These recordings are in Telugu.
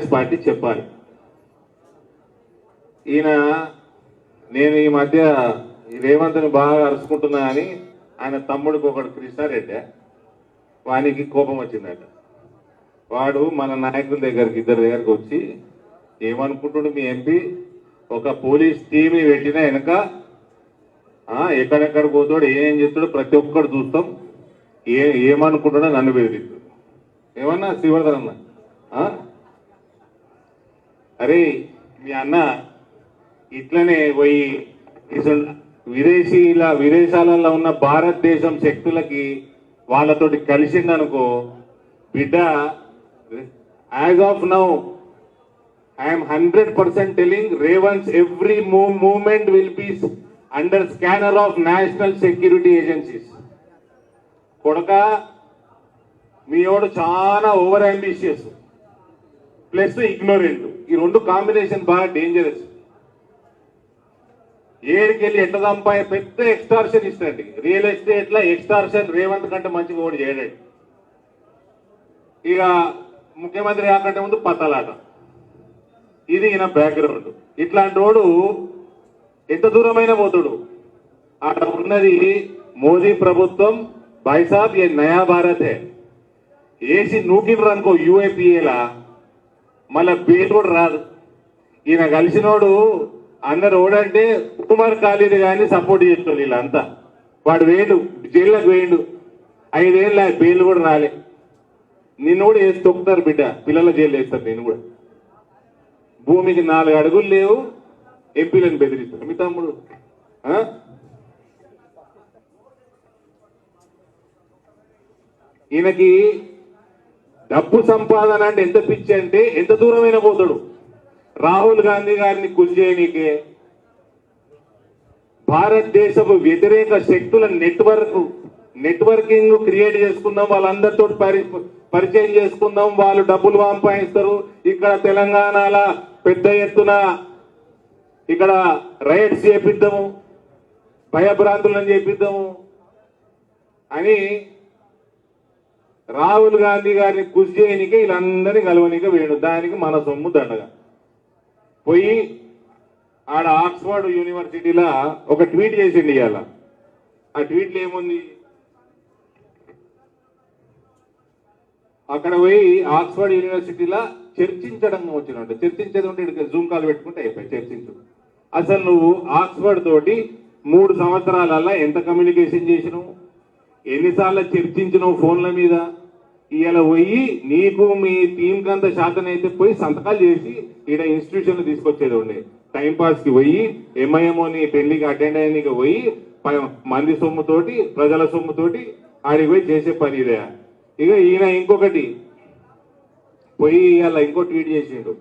కాంగ్రెస్ పార్టీ చెప్పాలి. ఈయన నేను ఈ మధ్య రేవంత్ని బాగా అరుచుకుంటున్నా అని ఆయన తమ్ముడికి ఒకడు కృష్ణారెడ్డి వానికి కోపం వచ్చిందట. వాడు మన నాయకుల దగ్గరికి ఇద్దరి దగ్గరికి వచ్చి ఏమనుకుంటుడు మీ ఎంపీ ఒక పోలీస్ టీంని పెట్టినా వెనక ఎక్కడెక్కడ పోతాడు ఏం చేస్తాడు ప్రతి ఒక్కడు చూస్తాం ఏమనుకుంటాడో నన్ను బెదిరిస్తాడు. ఏమన్నా శివర్ధన్ అరే మీ అన్న ఇట్లనే పోయి విదేశాలలో ఉన్న భారతదేశం శక్తులకి వాళ్ళతోటి కలిసిందనుకో బిడ్డ, as of now I'm 100% telling Revanth every movement will be under scanner of national security agencies. కొడక మీవాడు చాలా ఓవర్ అంబిషియస్ ప్లస్ ఇగ్నోరెంట్, ఈ రెండు కాంబినేషన్ బాగా డేంజరస్. ఏడికెళ్ళి ఎట్లా సంపాయ పెద్ద ఎక్స్టార్షన్ ఇస్తాండి. రియల్ ఎస్టేట్ లో ఎక్స్టార్షన్ రేవంత్ కంటే మంచిగా ఓడి చేయడాడు. ఇక ముఖ్యమంత్రి కాకంటే ముందు పత్తలాట, ఇది ఈయన బ్యాక్గ్రౌండ్. ఇట్లాంటి వాడు ఎంత దూరమైన పోతాడు. అక్కడ ఉన్నది మోదీ ప్రభుత్వం, భాయ్సాబ్ ఏ నయా భారత్ హే. ఏసి నూకిండ్రు అనుకో యూఏపీఏలా మళ్ళా బెయిల్ కూడా రాదు. ఈయన కలిసినోడు అందరు ఓడంటే ఉమర్ ఖాళీద్ గాని సపోర్ట్ చేస్తుంది వీళ్ళంతా. వాడు వేడు జైల్లోకి వేయండు, 5 ఏళ్ళ బెయిల్ కూడా రాలే. నిన్ను కూడా వేసి తొక్కుతారు బిడ్డ, పిల్లల జైలు వేస్తారు. నేను కూడా భూమికి 4 అడుగులు లేవు, ఎంపీలను బెదిరిస్తారు మీ తమ్ముడు. ఈయనకి డబ్బు సంపాదన అంటే ఎంత పిచ్చి అంటే ఎంత దూరమైన పోతాడు. రాహుల్ గాంధీ గారిని కుల్చేయనీకే భారతదేశపు వ్యతిరేక శక్తుల నెట్వర్కింగ్ క్రియేట్ చేసుకుందాం, వాళ్ళందరితో పరిచయం చేసుకుందాం, వాళ్ళు డబ్బులు సంపాదిస్తారు. ఇక్కడ తెలంగాణలో పెద్ద ఎత్తున ఇక్కడ రైట్స్ చేపిద్దాము, భయభ్రాంతులను చేపిద్దాము అని రాహుల్ గాంధీ గారిని కృషి చేయనికే వీళ్ళందరినీ కలవనికే వేడు. దానికి మన సొమ్ము దండగా పోయి ఆడ ఆక్స్ఫర్డ్ యూనివర్సిటీలో ఒక ట్వీట్ చేసిండి ఇవాళ. ఆ ట్వీట్లో ఏముంది, అక్కడ పోయి ఆక్స్ఫర్డ్ యూనివర్సిటీలో చర్చించడం వచ్చినట్టు. చర్చించేది ఉంటే ఇక్కడ జూమ్ కాల్ పెట్టుకుంటే అయిపోయి చర్చించు. అసలు నువ్వు ఆక్స్ఫర్డ్ తోటి 3 సంవత్సరాలలో ఎంత కమ్యూనికేషన్ చేసినావు, ఎన్నిసార్లు చర్చించినావు ఫోన్ల మీద. ఇవాళ పోయి నీకు మీ టీం కంత శాతం అయితే పోయి సంతకాలు చేసి ఈడ ఇన్స్టిట్యూషన్ తీసుకొచ్చేది ఉండే. టైంపాస్ కి పోయి ఎంఐఎంఓని పెళ్లికి అటెండ్ అయ్యానికి పోయి మంది సొమ్ముతోటి ప్రజల సొమ్ముతోటి ఆడికి పోయి చేసే పని ఇదే. ఇక ఈయన ఇంకొకటి పోయి ఇవాళ ఇంకో ట్వీట్ చేసిండు.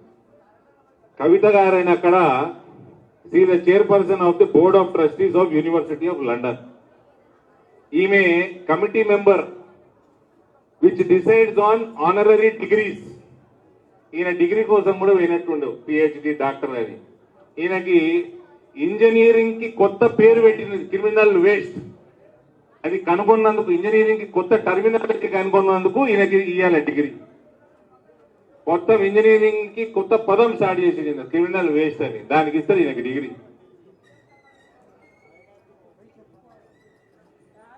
కవిత గారైన అక్కడ she the chairperson of the board of trustees of University of London. ఈమె committee member which decides on honorary degrees. ఈయన డిగ్రీ కోసం కూడా పోయినట్టుండవు, పిహెచ్డి డాక్టర్ అని. ఈయనకి ఇంజనీరింగ్ కి కొత్త పేరు పెట్టింది క్రిమినల్ వేస్ట్. అది కనుగొన్నందుకు, ఇంజనీరింగ్ కి కొత్త టర్మినాలజీ కనుగొన్నందుకు ఈయనకి ఇవ్వాలి డిగ్రీ. కొత్త ఇంజనీరింగ్ కి కొత్త పదం స్టార్ట్ చేసింది క్రిమినల్ వేస్ట్ అని, దానికి ఇస్తారు ఈయనకి డిగ్రీ.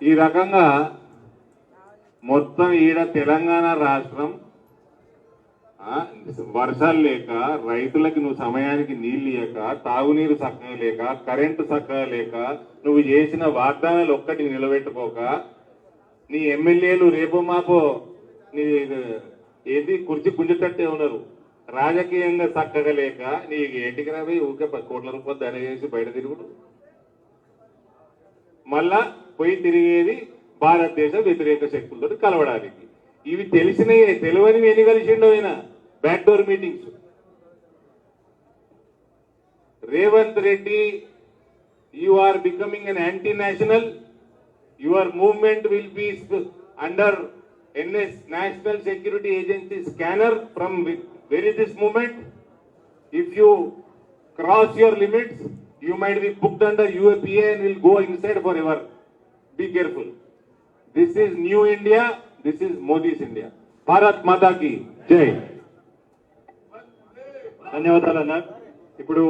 ఈ రకంగా మొత్తం ఈడ తెలంగాణ రాష్ట్రం వర్షాలు లేక, రైతులకి నువ్వు సమయానికి నీళ్లు లేక, తాగునీరు చక్కగా లేక, కరెంటు చక్కగా లేక, నువ్వు చేసిన వాగ్దానాలు ఒక్కటి నిలబెట్టుకోక, నీ ఎమ్మెల్యేలు రేపు మాపో నీ ఏది కుర్చీ గుంజటట్టే ఉన్నారు. రాజకీయంగా చక్కగా లేక నీ ఏంటికి రాబోయి ఊకే 10 కోట్ల రూపాయలు దండ చేసి బయట తిరుగుడు. మళ్ళా పోయి తిరిగేది భారతదేశ వ్యతిరేక శక్తులతో కలవడానికి. ఇవి తెలిసినయే, తెలియనివి ఎన్ని కలిసిండో ఆయన backdoor meetings. Revanth Reddy, you are becoming an anti-national. Your movement will be under NS National Security Agency scanner from very this moment. If you cross your limits, you might be booked under UAPA and will go inside forever. Be careful. This is new India. This is Modi's India. Bharat Mata ki Jai. ధన్యవాదాలు అన్న. ఇప్పుడు